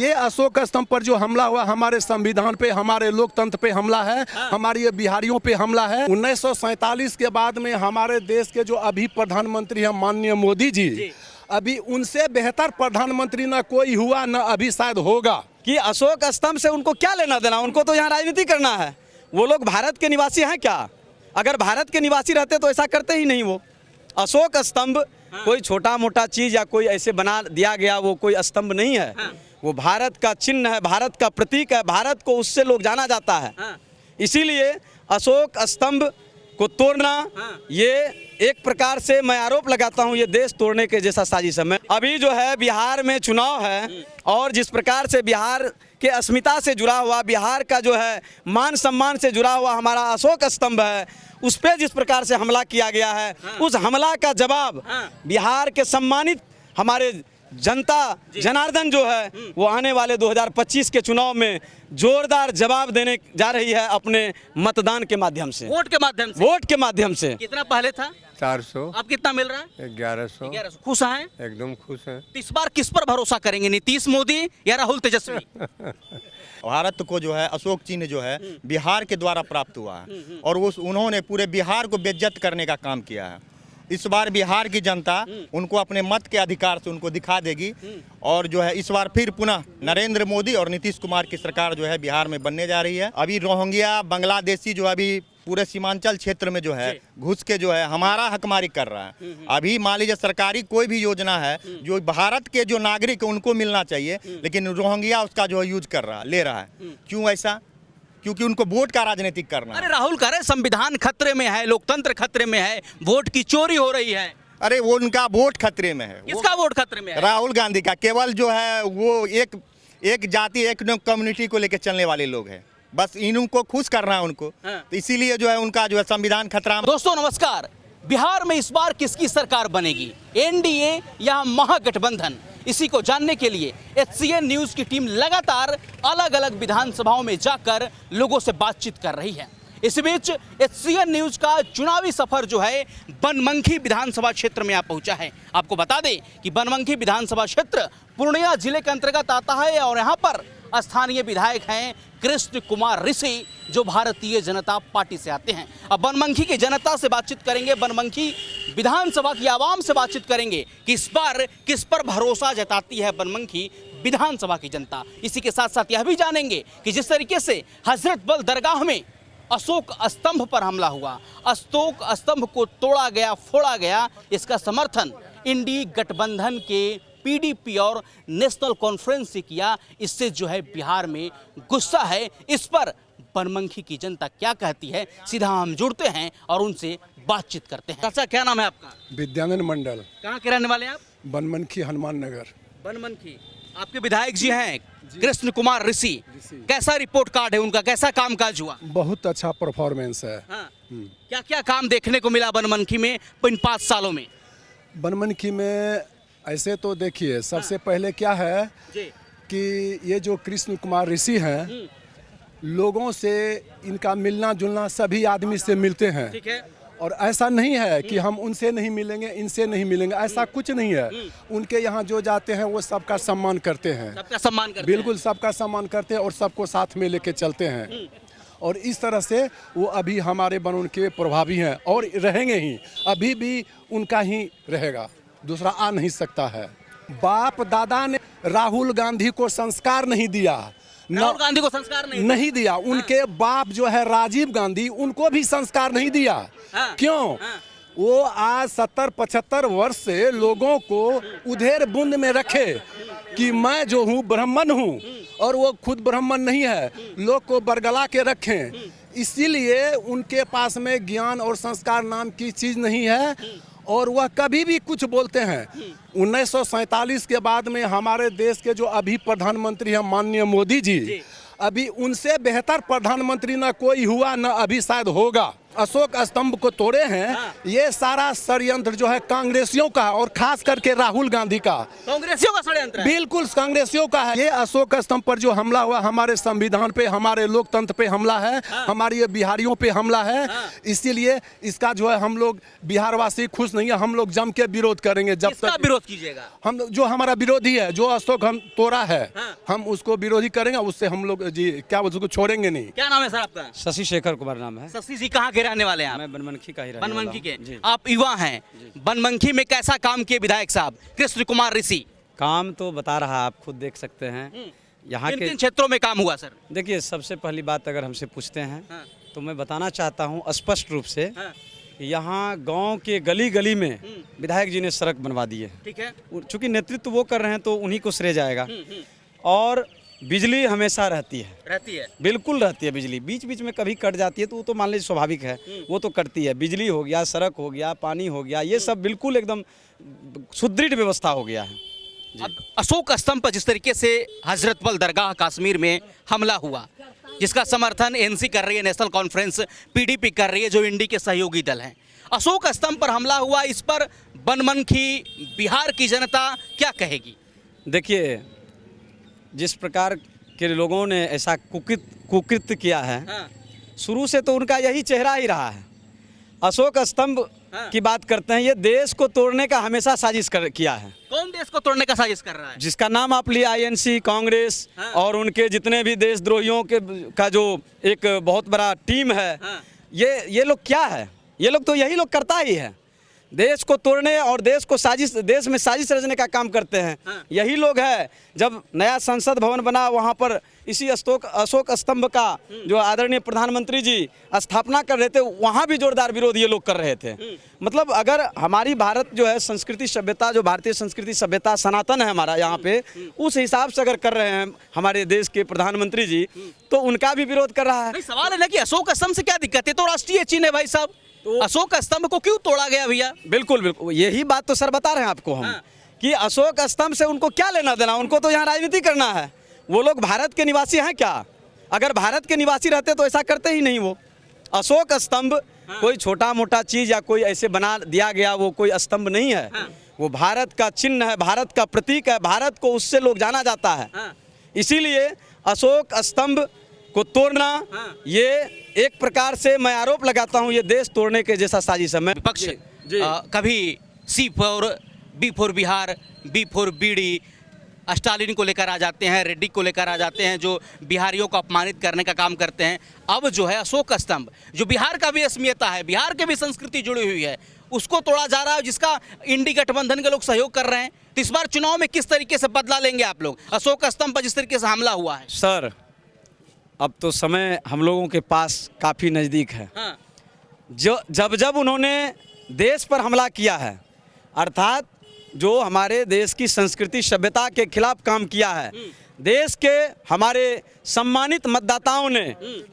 ये अशोक स्तंभ पर जो हमला हुआ हमारे संविधान पे, हमारे लोकतंत्र पे हमला है, हमारी ये बिहारियों पे हमला है। 1947 के बाद में हमारे देश के जो अभी प्रधानमंत्री हैं माननीय मोदी जी, अभी उनसे बेहतर प्रधानमंत्री न कोई हुआ न अभी शायद होगा। कि अशोक स्तंभ से उनको क्या लेना देना, उनको तो यहाँ राजनीति करना है। वो लोग भारत के निवासी हैं क्या? अगर भारत के निवासी रहते तो ऐसा करते ही नहीं। वो अशोक स्तंभ कोई छोटा मोटा चीज़ या कोई ऐसे बना दिया गया वो कोई स्तंभ नहीं है। वो भारत का चिन्ह है, भारत का प्रतीक है, भारत को उससे लोग जाना जाता है। इसीलिए अशोक स्तंभ को तोड़ना ये एक प्रकार से मैं आरोप लगाता हूँ ये देश तोड़ने के जैसा साजिश है। अभी जो है बिहार में चुनाव है और जिस प्रकार से बिहार के अस्मिता से जुड़ा हुआ, बिहार का जो है मान सम्मान से जुड़ा हुआ हमारा अशोक स्तंभ है, उस पर जिस प्रकार से हमला किया गया है, उस हमला का जवाब बिहार के सम्मानित हमारे जनता जनार्दन जो है वो आने वाले 2025 के चुनाव में जोरदार जवाब देने जा रही है अपने मतदान के माध्यम से, वोट के माध्यम से। वोट के माध्यम से। कितना पहले था? 400। अब कितना मिल रहा है? 1100। खुश हैं? एकदम खुश हैं। इस बार किस पर भरोसा करेंगे, नीतीश मोदी या राहुल तेजस्वी? भारत को जो है अशोक चिन्ह जो है बिहार के द्वारा प्राप्त हुआ है और उन्होंने पूरे बिहार को बेइज्जत करने का काम किया है। इस बार बिहार की जनता उनको अपने मत के अधिकार से उनको दिखा देगी और जो है इस बार फिर पुनः नरेंद्र मोदी और नीतीश कुमार की सरकार जो है बिहार में बनने जा रही है। अभी रोहिंग्या बांग्लादेशी जो अभी पूरे सीमांचल क्षेत्र में जो है घुस के जो है हमारा हकमारी कर रहा है। अभी मान लीजिए सरकारी कोई भी योजना है जो भारत के जो नागरिक उनको मिलना चाहिए, लेकिन रोहिंग्या उसका जो है यूज कर रहा, ले रहा है। क्यों ऐसा? क्योंकि उनको वोट का राजनीतिक करना। अरे राहुल कह रहे संविधान खतरे में है, लोकतंत्र खतरे में है, वोट की चोरी हो रही है। अरे वो उनका वोट खतरे में है। किसका वोट खतरे में है? राहुल गांधी का। केवल जो है वो एक जाति एक कम्युनिटी को लेकर चलने वाले लोग हैं, बस इनको खुश करना है उनको। तो इसीलिए जो है उनका जो है संविधान खतरा में। दोस्तों नमस्कार। बिहार में इस बार किसकी सरकार बनेगी, एनडीए या महागठबंधन? इसी को जानने के लिए HCN न्यूज की टीम लगातार अलग अलग विधानसभाओं में जाकर लोगों से बातचीत कर रही है। इस बीच HCN न्यूज का चुनावी सफर जो है बनमनखी विधानसभा क्षेत्र में आ पहुंचा है। आपको बता दें कि बनमनखी विधानसभा क्षेत्र पूर्णिया जिले के अंतर्गत आता है और यहाँ पर स्थानीय विधायक हैं कृष्ण कुमार ऋषि, जो भारतीय जनता पार्टी से आते हैं। अब बनमनखी की जनता से बातचीत करेंगे, बनमनखी विधानसभा की आवाम से बातचीत करेंगे कि इस बार किस पर भरोसा जताती है बनमनखी विधानसभा की जनता। इसी के साथ साथ यह भी जानेंगे कि जिस तरीके से हजरत बल दरगाह में अशोक स्तंभ पर हमला हुआ, अशोक स्तंभ को तोड़ा गया, फोड़ा गया, इसका समर्थन इंडी गठबंधन के PDP और नेशनल कॉन्फ्रेंस से किया। इससे जो है बिहार में गुस्सा है। इस पर बनमनखी की जनता क्या कहती है, सीधा हम जुड़ते हैं और उनसे बातचीत करते हैं। चाचा क्या नाम है आपका? विद्यानंद मंडल। कहाँ के रहने वाले हैं आप? बनमनखी हनुमान नगर। बनमनखी। आपके विधायक जी हैं कृष्ण कुमार ऋषि, कैसा रिपोर्ट कार्ड है उनका, कैसा कामकाज हुआ? बहुत अच्छा परफॉर्मेंस है। क्या क्या काम देखने को मिला बनमनखी में इन 5 सालों में? बनमनखी में ऐसे तो देखिए सबसे पहले क्या है कि ये जो कृष्ण कुमार ऋषि हैं, लोगों से इनका मिलना जुलना सभी आदमी से मिलते हैं। ठीक है। और ऐसा नहीं है कि हम उनसे नहीं मिलेंगे, इनसे नहीं मिलेंगे, ऐसा कुछ नहीं है। उनके यहाँ जो जाते हैं वो सबका सम्मान करते हैं, सबका सम्मान करते हैं। बिल्कुल सबका सम्मान करते हैं और सबको साथ में लेके चलते हैं। और इस तरह से वो अभी हमारे बनमनखी के प्रभावी हैं और रहेंगे ही, अभी भी उनका ही रहेगा, दूसरा आ नहीं सकता है। बाप दादा ने राहुल गांधी को संस्कार नहीं दिया, राहुल गांधी को संस्कार नहीं दिया। उनके बाप जो है राजीव गांधी, उनको भी संस्कार नहीं दिया। क्यों? वो आज 70-75 वर्ष से लोगों को उधेर बुंद में रखे कि मैं जो हूँ ब्राह्मण हूँ, और वो खुद ब्राह्मण नहीं है, लोग को बरगला के रखें। इसीलिए उनके पास में ज्ञान और संस्कार नाम की चीज़ नहीं है और वह कभी भी कुछ बोलते हैं। 1947 के बाद में हमारे देश के जो अभी प्रधानमंत्री हैं माननीय मोदी जी, अभी उनसे बेहतर प्रधानमंत्री न कोई हुआ न अभी शायद होगा। अशोक स्तंभ को तोड़े हैं, ये सारा षड्यंत्र जो है कांग्रेसियों का और खास करके राहुल गांधी का, कांग्रेसियों का षड्यंत्र है। बिल्कुल कांग्रेसियों का है। ये अशोक स्तंभ पर जो हमला हुआ, हमारे संविधान पे, हमारे लोकतंत्र पे हमला है, हमारे ये बिहारियों पे हमला है। इसीलिए इसका जो है हम लोग बिहारवासी खुश नहीं है, हम लोग जम के विरोध करेंगे। जब इसका तक विरोध कीजिएगा। हम जो हमारा विरोधी है, जो अशोक हम तोड़ा है, हम उसको विरोधी करेंगे, उससे हम लोग जी क्या उसको छोड़ेंगे नहीं। क्या नाम है सर आपका? शशि शेखर कुमार नाम है। शशि जी कहाँ के रहने वाले हैं आप? मैं बनमनखी का ही रहने बनमनखी वाला हूँ। के। जी। आप युवा हैं, बनमनखी में कैसा काम किए विधायक साहब कृष्ण कुमार ऋषि? काम तो बता रहा है, आप खुद देख सकते हैं यहाँ किन के। किन क्षेत्रों में काम हुआ सर? देखिए, सबसे पहली बात अगर हमसे पूछते हैं हाँ। तो मैं बताना चाहता हूँ स्पष्ट रूप से हाँ। कि यहाँ गांव के गली गली में विधायक जी ने सड़क बनवा दी है। ठीक है। चूँकि नेतृत्व वो कर रहे हैं तो उन्हीं को श्रेय जाएगा। और बिजली हमेशा रहती है, बिल्कुल रहती है बिजली। बीच बीच में कभी कट जाती है तो वो तो मान लीजिए स्वाभाविक है, वो तो कटती है। बिजली हो गया, सड़क हो गया, पानी हो गया, ये सब बिल्कुल एकदम सुदृढ़ व्यवस्था हो गया है। अब अशोक स्तंभ पर जिस तरीके से हजरतबल दरगाह कश्मीर में हमला हुआ, जिसका समर्थन एनसी कर रही है, नेशनल कॉन्फ्रेंस पीडीपी कर रही है, जो इंडी के सहयोगी दल हैं। अशोक स्तंभ पर हमला हुआ, इस पर बनमनखी बिहार की जनता क्या कहेगी? देखिए, जिस प्रकार के लोगों ने ऐसा कुकृत्य किया है, शुरू से तो उनका यही चेहरा ही रहा है। अशोक स्तंभ की बात करते हैं, ये देश को तोड़ने का हमेशा साजिश किया है। कौन देश को तोड़ने का साजिश कर रहा है? जिसका नाम आप लिए आईएनसी, कांग्रेस और उनके जितने भी देशद्रोहियों के का जो एक बहुत बड़ा टीम है, ये लोग क्या है? ये लोग तो यही लोग करता ही है, देश को तोड़ने और देश में साजिश रचने का काम करते हैं। यही लोग हैं। जब नया संसद भवन बना, वहाँ पर इसी अशोक स्तंभ का जो आदरणीय प्रधानमंत्री जी स्थापना कर रहे थे, वहाँ भी जोरदार विरोध ये लोग कर रहे थे। मतलब अगर हमारी भारत जो है संस्कृति सभ्यता, जो भारतीय संस्कृति सभ्यता सनातन है हमारा यहाँ पे, उस हिसाब से अगर कर रहे हैं हमारे देश के प्रधानमंत्री जी, तो उनका भी विरोध कर रहा है। नहीं, सवाल है ना कि अशोक स्तंभ से क्या दिक्कत है? तो राष्ट्रीय चिन्ह है भाई साहब, तो अशोक स्तंभ को क्यों तोड़ा गया भैया? बिल्कुल बिल्कुल, यही बात तो सर बता रहे हैं आपको हम कि अशोक स्तंभ से उनको क्या लेना देना, उनको तो यहाँ राजनीति करना है। वो लोग भारत के निवासी हैं क्या? अगर भारत के निवासी रहते तो ऐसा करते ही नहीं। वो अशोक स्तंभ कोई छोटा मोटा चीज़ या कोई ऐसे बना दिया गया वो कोई स्तंभ नहीं है। वो भारत का चिन्ह है, भारत का प्रतीक है, भारत को उससे लोग जाना जाता है। इसीलिए अशोक स्तंभ को तोड़ना, ये एक प्रकार से मैं आरोप लगाता हूँ, ये देश तोड़ने के जैसा साजिश है। मैं विपक्ष कभी C for B for Bihar, B for bidi, Stalin को लेकर आ जाते हैं, रेड्डी को लेकर आ जाते हैं, जो बिहारियों को अपमानित करने का काम करते हैं। अब जो है अशोक स्तंभ, जो बिहार का भी अस्मियता है, बिहार के भी संस्कृति जुड़ी हुई है, उसको तोड़ा जा रहा है, जिसका इंडी गठबंधन के लोग सहयोग कर रहे हैं। तो इस बार चुनाव में किस तरीके से बदला लेंगे आप लोग? अशोक स्तंभ पर जिस तरीके से हमला हुआ है सर, अब तो समय हम लोगों के पास काफ़ी नज़दीक है। जब उन्होंने देश पर हमला किया है, अर्थात जो हमारे देश की संस्कृति सभ्यता के खिलाफ काम किया है, देश के हमारे सम्मानित मतदाताओं ने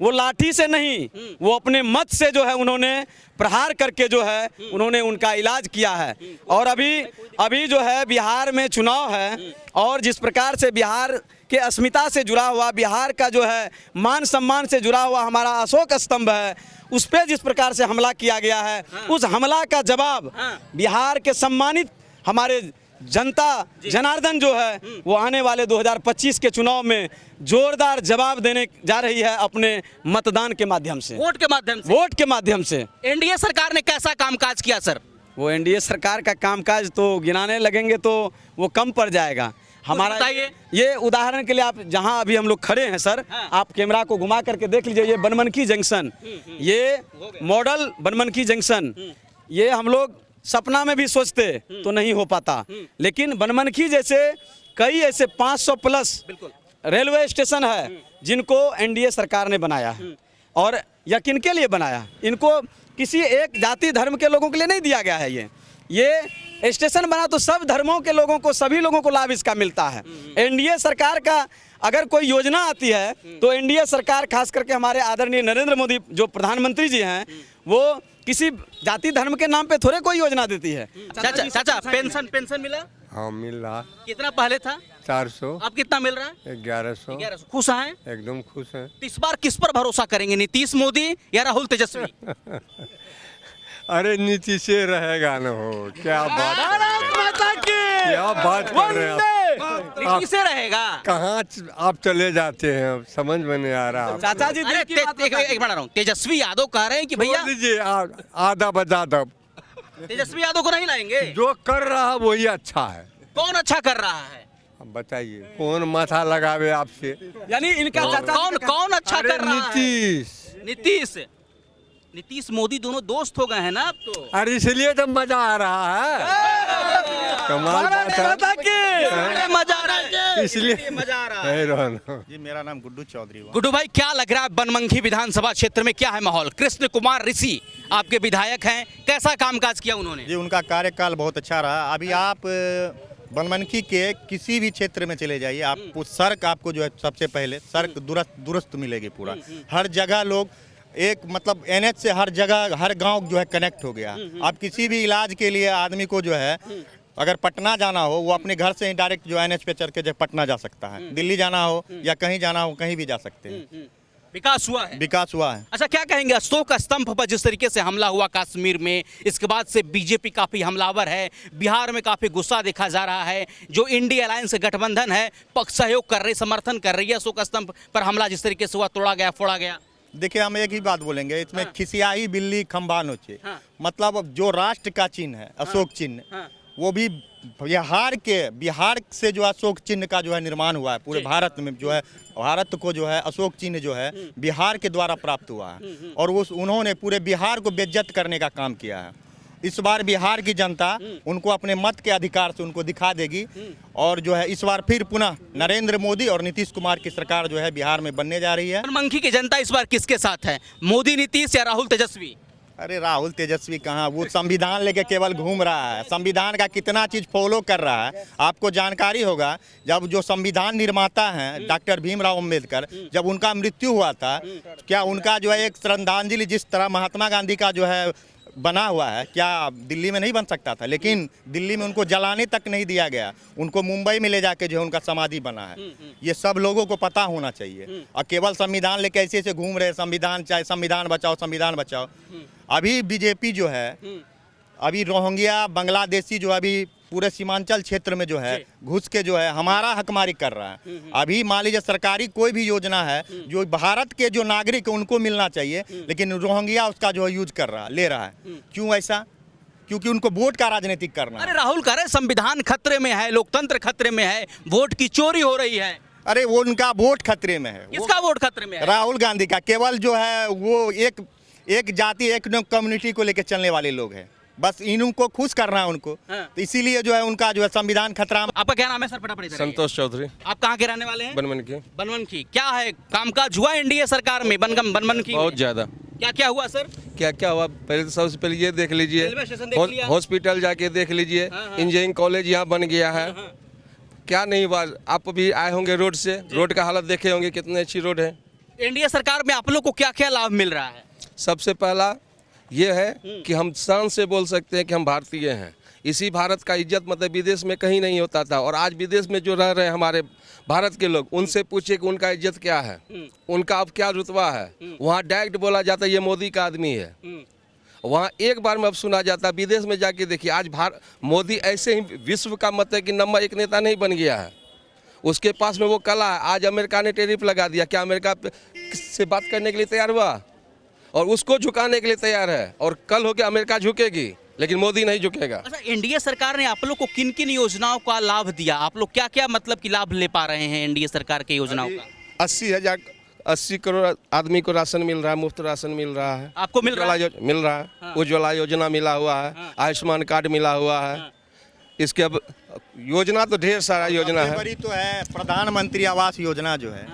वो लाठी से नहीं, वो अपने मत से जो है उन्होंने प्रहार करके जो है उन्होंने उनका इलाज किया है। और अभी जो है बिहार में चुनाव है, और जिस प्रकार से बिहार के अस्मिता से जुड़ा हुआ, बिहार का जो है मान सम्मान से जुड़ा हुआ हमारा अशोक स्तंभ है, उस पर जिस प्रकार से हमला किया गया है, उस हमला का जवाब बिहार के सम्मानित हमारे जनता जनार्दन जो है वो आने वाले 2025 के चुनाव में जोरदार जवाब देने जा रही है अपने मतदान के माध्यम से, वोट के माध्यम से। एनडीए सरकार ने कैसा कामकाज किया सर? वो एनडीए सरकार का कामकाज तो गिनाने लगेंगे तो वो कम पड़ जाएगा। हमारा ये उदाहरण के लिए आप जहां अभी हम लोग खड़े हैं सर, आप कैमरा को घुमा करके देख लीजिए, ये बनमनखी जंक्शन, ये मॉडल बनमनखी जंक्शन, ये हम लोग सपना में भी सोचते तो नहीं हो पाता। लेकिन बनमनखी जैसे कई ऐसे 500 प्लस रेलवे स्टेशन है जिनको एनडीए सरकार ने बनाया है। और यह किनके लिए बनाया? इनको किसी एक जाति धर्म के लोगों के लिए नहीं दिया गया है। ये स्टेशन बना तो सब धर्मों के लोगों को, सभी लोगों को लाभ इसका मिलता है। एनडीए सरकार का अगर कोई योजना आती है तो एनडीए सरकार, खास करके हमारे आदरणीय नरेंद्र मोदी जो प्रधानमंत्री जी हैं, वो किसी जाति धर्म के नाम पे थोड़े कोई योजना देती है। चाचा पेंशन मिला? हाँ मिल रहा। कितना पहले था? 400, अब कितना मिल रहा है? 1100। 1100। खुश हैं? एकदम खुश हैं। तो इस बार किस पर भरोसा करेंगे, नीतीश मोदी या राहुल तेजस्वी? अरे नीतीश से रहेगा ना हो, क्या बात कर रहे हैं? क्या बात कर रहे हैं आप? नीतीश से रहेगा। कहाँ आप चले जाते हैं, अब समझ में नहीं आ रहा। चाचा जी अरे एक मिनट रहा हूँ, तेजस्वी यादव कह रहे हैं कि भैया बोल दीजिए आधा बजा दब। तेजस्वी यादव को नहीं लाएंगे। जो कर रहा वही अच्छा है। कौन अच्छा कर रहा है? अब बताइए कौन माथा लगावे आपसे। यानी इनका चाचा कौन अच्छा अरे कर रहा है? नीतीश। नीतीश मोदी दोनों दोस्त हो गए हैं ना अब तो। अरे इसलिए तो मजा आ रहा है। कमाल बात है। अरे मजा आ रहा है, इसलिए मजा आ रहा है। नहीं रहना। जी मेरा नाम गुड्डू चौधरी हुआ। गुड्डू भाई, क्या लग रहा है बनमनखी विधानसभा क्षेत्र में क्या है माहौल? कृष्ण कुमार ऋषि आपके विधायक हैं, कैसा कामकाज किया उन्होंने? जी उनका कार्यकाल बहुत अच्छा रहा। अभी आप बनमनखी के किसी भी क्षेत्र में चले जाइए, आपको सड़क आपको जो है सबसे पहले सड़क दुरुस्त मिलेगी पूरा। हर जगह लोग एक मतलब NH से हर जगह हर गांव जो है कनेक्ट हो गया। आप किसी भी इलाज के लिए आदमी को जो है अगर पटना जाना हो, वो अपने घर से ही डायरेक्ट जो NH पे चढ़ के जो पटना जा सकता है। दिल्ली जाना हो या कहीं जाना हो, कहीं भी जा सकते हैं। विकास हुआ है। विकास हुआ है। अच्छा, क्या कहेंगे अशोक स्तंभ पर जिस तरीके से हमला हुआ कश्मीर में, इसके बाद से बीजेपी काफी हमलावर है, बिहार में काफी गुस्सा देखा जा रहा है। जो इंडिया अलायंस गठबंधन है पक्ष सहयोग कर रही, समर्थन कर रही है। अशोक स्तंभ पर हमला जिस तरीके से हुआ, तोड़ा गया, फोड़ा गया। देखिए हम एक ही बात बोलेंगे इसमें, खिसियाई बिल्ली खंबा नोचे। मतलब जो राष्ट्र का चिन्ह है अशोक चिन्ह, वो भी बिहार से जो अशोक चिन्ह का जो है निर्माण हुआ है। पूरे भारत में जो है, भारत को जो है अशोक चिन्ह जो है बिहार के द्वारा प्राप्त हुआ है। और उन्होंने पूरे बिहार को बेइज्जत करने का काम किया है। इस बार बिहार की जनता उनको अपने मत के अधिकार से उनको दिखा देगी। और जो है इस बार फिर पुनः नरेंद्र मोदी और नीतीश कुमार की सरकार जो है बिहार में बनने जा रही है। बनमनखी की जनता इस बार किसके साथ है, मोदी, नीतीश या राहुल तेजस्वी? अरे राहुल तेजस्वी कहाँ, वो संविधान लेके केवल घूम रहा है। संविधान का कितना चीज़ फॉलो कर रहा है आपको जानकारी होगा। जब जो संविधान निर्माता हैं डॉक्टर भीमराव अंबेडकर, जब उनका मृत्यु हुआ था, क्या उनका जो है एक श्रद्धांजलि जिस तरह महात्मा गांधी का जो है बना हुआ है, क्या दिल्ली में नहीं बन सकता था? लेकिन दिल्ली में उनको जलाने तक नहीं दिया गया, उनको मुंबई में ले जाके जो है उनका समाधि बना है। ये सब लोगों को पता होना चाहिए। और केवल संविधान लेके ऐसे ऐसे घूम रहे, संविधान चाहे संविधान बचाओ, संविधान बचाओ। अभी बीजेपी जो है, अभी रोहिंग्या बांग्लादेशी जो अभी पूरे सीमांचल क्षेत्र में जो है घुस के जो है हमारा हकमारी कर रहा है। अभी मान लीजिए सरकारी कोई भी योजना है जो भारत के जो नागरिक उनको मिलना चाहिए, लेकिन रोहिंग्या उसका जो है यूज कर रहा, ले रहा है। क्यों ऐसा? क्योंकि उनको वोट का राजनीतिक करना है। अरे राहुल कह रहे संविधान खतरे में है, लोकतंत्र खतरे में है, वोट की चोरी हो रही है। अरे वो उनका वोट खतरे में है। किसका वोट खतरे में है? राहुल गांधी का। केवल जो है वो एक जाति एक कम्युनिटी को लेकर चलने वाले लोग हैं। बस इनको खुश करना है उनको। तो इसीलिए जो है उनका जो है संविधान खतरा। आपका क्या नाम है सर? फटाफट इधर आइए। संतोष चौधरी। आप कहाँ के रहने वाले हैं? बनमनखी। बनमनखी। क्या है कामकाज हुआ एनडीए सरकार में बनमनखी? बहुत ज्यादा। क्या क्या हुआ सर? क्या क्या हुआ, पहले तो सबसे पहले ये देख लीजिए, रेलवे स्टेशन देख लिया। हॉस्पिटल जाके देख लीजिए, इंजीनियरिंग कॉलेज यहाँ बन गया है। क्या नहीं हुआ? आप भी आए होंगे रोड से, रोड का हालत देखे होंगे, कितनी अच्छी रोड है। एनडीए सरकार में आप लोग को क्या क्या लाभ मिल रहा है? सबसे पहला ये है कि हम शान से बोल सकते हैं कि हम भारतीय हैं। इसी भारत का इज्जत मतलब विदेश में कहीं नहीं होता था। और आज विदेश में जो रह रहे हैं हमारे भारत के लोग, उनसे पूछिए कि उनका इज्जत क्या है, उनका अब क्या रुतबा है। वहाँ डायरेक्ट बोला जाता है ये मोदी का आदमी है। वहाँ एक बार में अब सुना जाता है। विदेश में जाके देखिए, आज मोदी ऐसे ही विश्व का मत है कि नंबर 1 नेता नहीं बन गया है। उसके पास में वो कला है। आज अमेरिका ने टैरिफ लगा दिया, क्या अमेरिका से बात करने के लिए तैयार हुआ? और उसको झुकाने के लिए तैयार है। और कल हो के अमेरिका झुकेगी, लेकिन मोदी नहीं झुकेगा। अच्छा, एनडीए सरकार ने आप लोग को किन किन योजनाओं का लाभ दिया? आप लोग क्या क्या मतलब कि लाभ ले पा रहे हैं एनडीए सरकार के योजनाओं का? 80 करोड़ आदमी को राशन मिल रहा है, मुफ्त राशन मिल रहा है। आपको मिल रहा है? मिल रहा है। उज्ज्वला योजना मिला हुआ है, आयुष्मान कार्ड मिला हुआ है। इसके अब योजना तो ढेर सारा योजना है। बड़ी तो है प्रधानमंत्री आवास योजना जो है।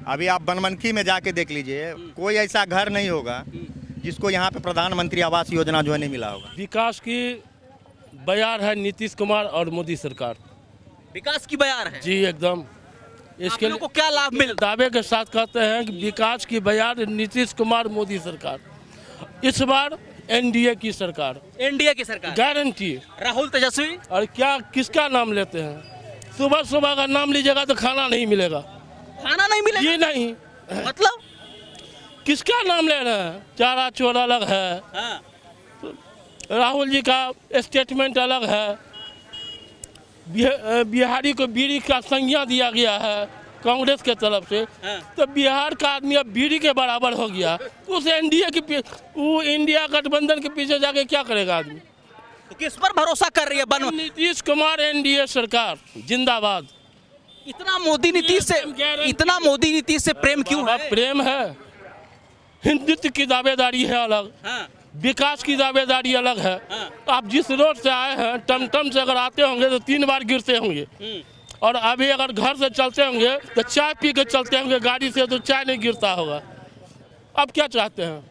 अभी आप बनमनखी में जाके देख लीजिए, कोई ऐसा घर नहीं होगा जिसको यहाँ पे प्रधानमंत्री आवास योजना जो है नहीं मिला होगा। विकास की बयार है नीतीश कुमार और मोदी सरकार। विकास की बयार है जी एकदम। इसके लोगों को क्या लाभ मिल? दावे के साथ कहते हैं कि विकास की बयार नीतीश कुमार मोदी सरकार। इस बार एनडीए की सरकार, एनडीए की सरकार, गारंटी। राहुल तेजस्वी। और क्या किसका नाम लेते हैं? सुबह सुबह का नाम लीजिएगा तो खाना नहीं मिलेगा। खाना नहीं मिलेगा? ये नहीं, मतलब किसका नाम ले रहे हैं? चारा चोर अलग है, हाँ, राहुल जी का स्टेटमेंट अलग है, बिहारी को बीड़ी का संज्ञा दिया गया है कांग्रेस के तरफ से, हाँ। तो बिहार का आदमी अब बीड़ी के बराबर हो गया। उस एनडीए के वो इंडिया गठबंधन के पीछे जाके क्या करेगा आदमी? तो किस पर भरोसा कर रही है नीतीश कुमार, एनडीए सरकार जिंदाबाद। इतना मोदी नीतीश से प्रेम क्यों है? प्रेम है, हिंदुत्व की दावेदारी है अलग, हाँ, विकास की दावेदारी अलग है। हाँ। आप जिस रोड से आए हैं, टमटम से अगर आते होंगे तो 3 बार गिरते होंगे, और अभी अगर घर से चलते होंगे तो चाय पी के चलते होंगे, गाड़ी से तो चाय नहीं गिरता होगा। अब क्या चाहते हैं?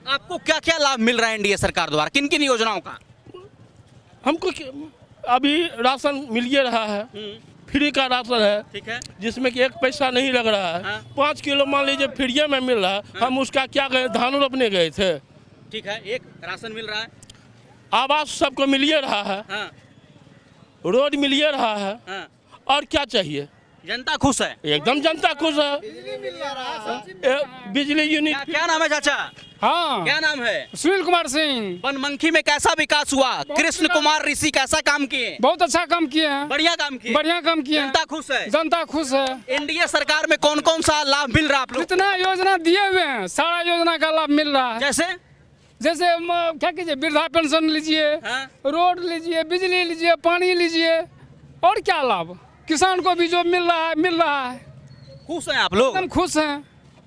आपको क्या क्या लाभ मिल रहा है एनडीए सरकार द्वारा, किन किन योजनाओं का? हमको अभी राशन मिल ही रहा है, फ्री का राशन है, ठीक है, जिसमें कि 1 पैसा नहीं लग रहा है। हाँ। 5 किलो मान लीजिए फ्री में मिल रहा है। हम उसका क्या गए, धान रोपने गए थे। ठीक है, एक राशन मिल रहा है, आवास सबको मिल ही रहा है, हाँ, रोड मिल ही रहा है, हाँ, और क्या चाहिए? जनता खुश है। एकदम जनता खुश है। बिजली यूनिट। क्या नाम है चाचा? हाँ, क्या नाम है? सुनील कुमार सिंह। बनमनखी में कैसा विकास हुआ? कृष्ण कुमार ऋषि कैसा काम किए? बहुत अच्छा काम किए हैं, बढ़िया काम किए, बढ़िया काम किए हैं। जनता खुश है। जनता खुश है। एनडीए सरकार में कौन कौन सा लाभ मिल रहा है आप लोग? जितना योजना दिए हुए हैं सारा योजना का लाभ मिल रहा है। जैसे क्या कीजिए, वृद्धा पेंशन लीजिए, हाँ। रोड लीजिए, बिजली लीजिए, पानी लीजिए, और क्या लाभ? किसान को भी जो मिल रहा है मिल रहा है। खुश हैं आप लोग? एकदम खुश हैं,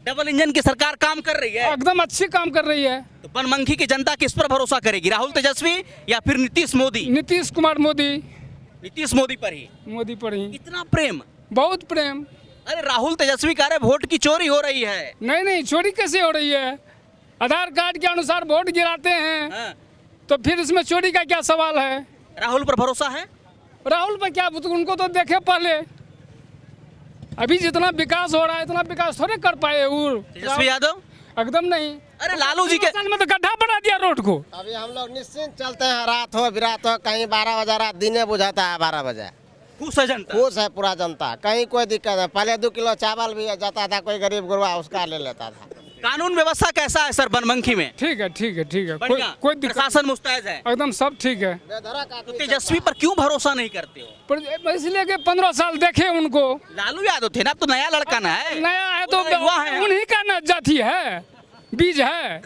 डबल इंजन की सरकार काम कर रही है, एकदम अच्छी काम कर रही है। तो बनमनखी की जनता किस पर भरोसा करेगी, राहुल तेजस्वी या फिर नीतीश मोदी? नीतीश कुमार मोदी। नीतीश मोदी पर ही मोदी पर ही इतना प्रेम? बहुत प्रेम। अरे राहुल तेजस्वी कह रहे वोट की चोरी हो रही है। नहीं नहीं, चोरी कैसे हो रही है? आधार कार्ड के अनुसार वोट गिराते हैं, हाँ। तो फिर इसमें चोरी का क्या सवाल है? राहुल पर भरोसा है? राहुल पर क्या, उनको तो देखे पहले। अभी जितना विकास हो रहा है इतना विकास थोड़े कर पाए वो तेजस्वी यादव? एकदम नहीं। अरे लालू जी के साल में तो गड्ढा बना दिया रोड को। अभी हम लोग निश्चिंत चलते हैं, रात हो बिरात हो, कहीं 12 बजे रात दिने बुझाता है 12 बजे। खुश है जनता? खुश है पूरा जनता, कहीं कोई दिक्कत है। पहले 2 किलो चावल भी जाता था, कोई गरीब गुरबा उसका ले लेता था। कानून व्यवस्था कैसा है सर बनमनखी में? ठीक है, ठीक है, ठीक है, कोई बढ़िया, कोई दिक्कत, प्रशासन मुस्तैद है? एकदम सब ठीक है। तो तेजस्वी पर क्यों भरोसा नहीं करते हो? पर इसलिए कि 15 साल देखे उनको। लालू यादव थे ना, अब तो नया लड़का ना है, नया है तो पूरा युवा है। उन्हीं का न जाति है, बीज है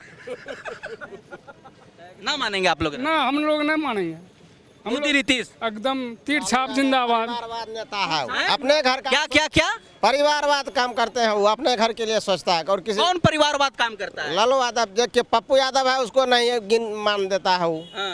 ना मानेंगे आप लोग? ना, हम लोग नहीं मानेंगे। मोदी नीतीश एकदम तीर छाप जिंदाबाद। परिवारवाद नेता है वो। अपने घर का क्या क्या क्या? परिवारवाद काम करते हैं वो, अपने घर के लिए सोचता है। और किसी कौन परिवारवाद काम करता है? लालू यादव, जो कि पप्पू यादव है उसको नहीं गिन मान देता है वो। हाँ।